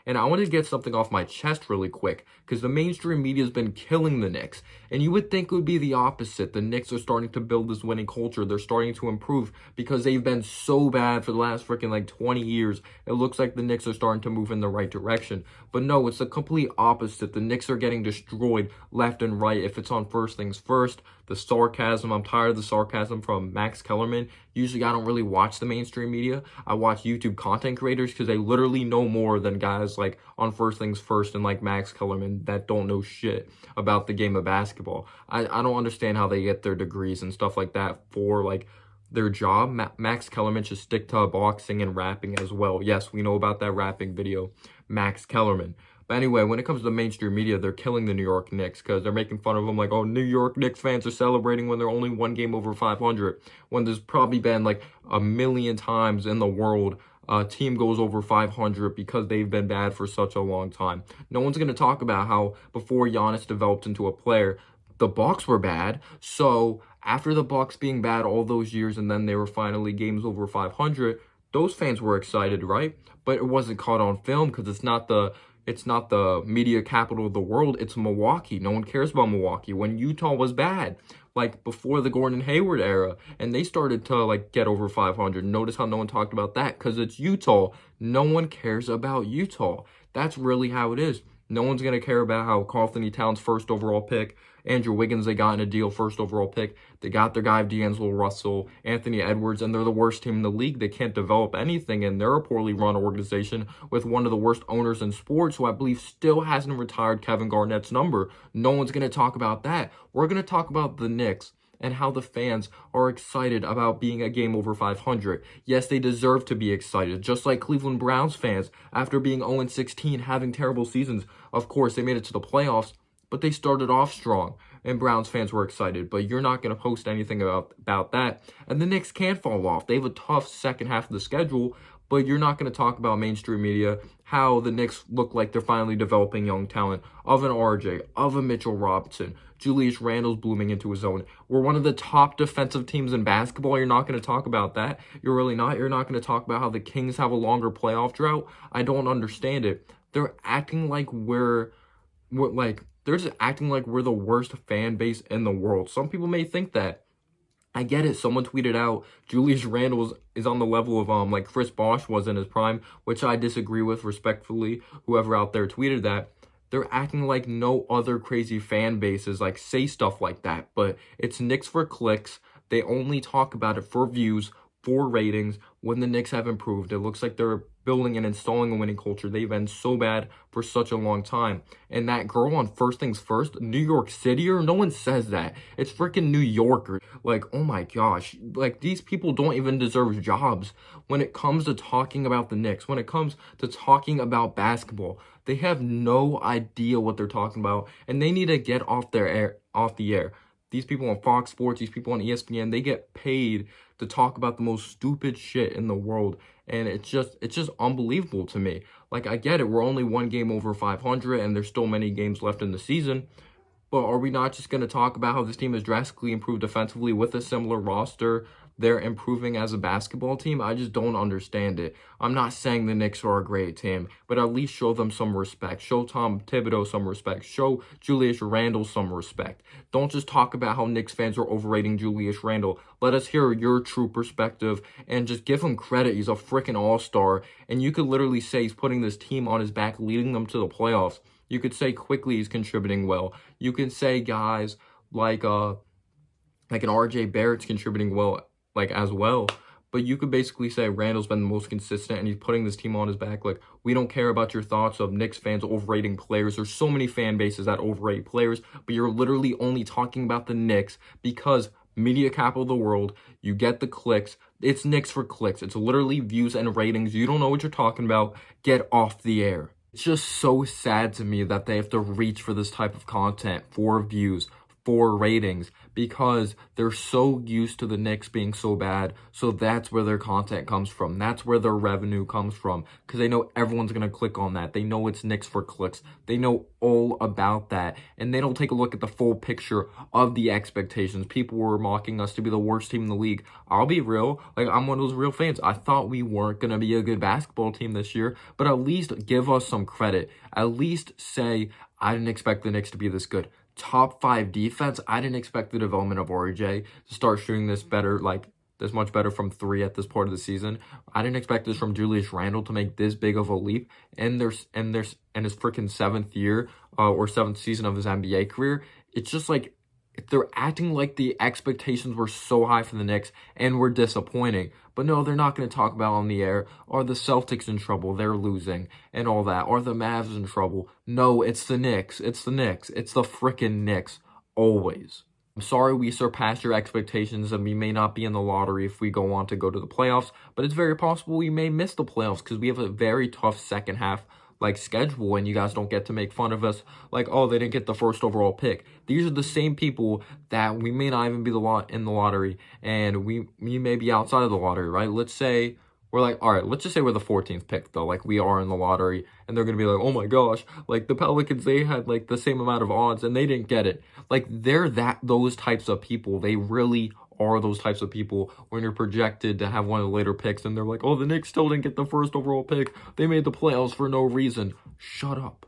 And I want to get something off my chest really quick because the mainstream media has been killing the Knicks. And you would think it would be the opposite. The Knicks are starting to build this winning culture. They're starting to improve because they've been so bad for the last freaking like 20 years. It looks like the Knicks are starting to move in the right direction. But no, it's the complete opposite. The Knicks are getting destroyed left and right. If it's on first things first, the sarcasm, I'm tired of the sarcasm from Max Kellerman. Usually I don't really watch the mainstream media. I watch YouTube content creators because they literally know more than guys like on first things first and like Max Kellerman that don't know shit about the game of basketball. I don't understand how they get their degrees and stuff like that for like their job. Max Kellerman should stick to boxing and rapping as well. Yes, we know about that rapping video, Max Kellerman. But anyway, when it comes to the mainstream media, they're killing the New York Knicks because they're making fun of them like, oh, New York Knicks fans are celebrating when they're only one game over 500, when there's probably been like a million times in the world a team goes over 500 because they've been bad for such a long time. No one's going to talk about how before Giannis developed into a player, the Bucks were bad. So after the Bucks being bad all those years and then they were finally games over 500, those fans were excited, right? But it wasn't caught on film because it's not the media capital of the world. It's Milwaukee. No one cares about Milwaukee. When Utah was bad, like before the Gordon Hayward era, and they started to like get over 500. Notice how no one talked about that because it's Utah. No one cares about Utah. That's really how it is. No one's going to care about how Karl Anthony Towns first overall pick, Andrew Wiggins, they got in a deal first overall pick. They got their guy D'Angelo Russell, Anthony Edwards, and they're the worst team in the league. They can't develop anything, and they're a poorly run organization with one of the worst owners in sports, who I believe still hasn't retired Kevin Garnett's number. No one's going to talk about that. We're going to talk about the Knicks and how the fans are excited about being a game over 500. Yes, they deserve to be excited, just like Cleveland Browns fans after being 0-16, having terrible seasons. Of course, they made it to the playoffs, but they started off strong, and Browns fans were excited. But you're not going to post anything about that. And the Knicks can't fall off. They have a tough second half of the schedule, but you're not going to talk about mainstream media how the Knicks look like they're finally developing young talent of an RJ, of a Mitchell Robinson. Julius Randle's blooming into his own. We're one of the top defensive teams in basketball. You're not going to talk about that. You're really not. You're not going to talk about how the Kings have a longer playoff drought. I don't understand it. They're acting like they're just acting like we're the worst fan base in the world. Some people may think that. I get it. Someone tweeted out Julius Randle is on the level of like Chris Bosh was in his prime, which I disagree with respectfully. Whoever out there tweeted that. They're acting like no other crazy fan bases like say stuff like that, but it's Knicks for clicks. They only talk about it for views, for ratings. When the Knicks have improved, it looks like they're building and installing a winning culture. They've been so bad for such a long time. And that girl on First Things First, New York City, or no one says that. It's freaking New Yorker. Like, oh my gosh, like these people don't even deserve jobs when it comes to talking about the Knicks, when it comes to talking about basketball. They have no idea what they're talking about, and they need to get off the air. These people on Fox Sports, these people on ESPN, they get paid to talk about the most stupid shit in the world, and it's just unbelievable to me. Like, I get it, we're only one game over 500, and there's still many games left in the season, but are we not just going to talk about how this team has drastically improved defensively with a similar roster? They're improving as a basketball team. I just don't understand it. I'm not saying the Knicks are a great team, but at least show them some respect. Show Tom Thibodeau some respect. Show Julius Randle some respect. Don't just talk about how Knicks fans are overrating Julius Randle. Let us hear your true perspective and just give him credit. He's a freaking all-star, and you could literally say he's putting this team on his back, leading them to the playoffs. You could say quickly he's contributing well. You can say guys like an RJ Barrett's contributing well, like as well. But you could basically say Randall's been the most consistent and he's putting this team on his back. Like, we don't care about your thoughts of Knicks fans overrating players. There's so many fan bases that overrate players, but you're literally only talking about the Knicks because media capital of the world, you get the clicks. It's Knicks for clicks. It's literally views and ratings. You don't know what you're talking about. Get off the air. It's just so sad to me that they have to reach for this type of content, for views, 4 ratings because they're so used to the Knicks being so bad. So that's where their content comes from. That's where their revenue comes from because they know everyone's going to click on that. They know it's Knicks for clicks. They know all about that. And they don't take a look at the full picture of the expectations. People were mocking us to be the worst team in the league. I'll be real. Like, I'm one of those real fans. I thought we weren't going to be a good basketball team this year, but at least give us some credit. At least say, I didn't expect the Knicks to be this good. Top 5 defense. I didn't expect the development of RJ to start shooting this better, like this much better from 3 at this part of the season. I didn't expect this from Julius Randle to make this big of a leap. And his freaking 7th year or 7th season of his NBA career. It's just like they're acting like the expectations were so high for the Knicks and were disappointing. But no, they're not going to talk about on the air. Are the Celtics in trouble? They're losing and all that. Are the Mavs in trouble? No, it's the Knicks. It's the Knicks. It's the frickin' Knicks. Always. I'm sorry we surpassed your expectations and we may not be in the lottery if we go on to go to the playoffs, but it's very possible we may miss the playoffs because we have a very tough second half schedule and you guys don't get to make fun of us like, oh, they didn't get the first overall pick. These are the same people that we may not even be in the lottery and we may be outside of the lottery, right? Let's say we're like, all right, let's just say we're the 14th pick though, like we are in the lottery and they're going to be like, oh my gosh, like the Pelicans, they had like the same amount of odds and they didn't get it. Like they're those types of people. They really are those types of people when you're projected to have one of the later picks and they're like, oh, the Knicks still didn't get the first overall pick. They made the playoffs for no reason. Shut up.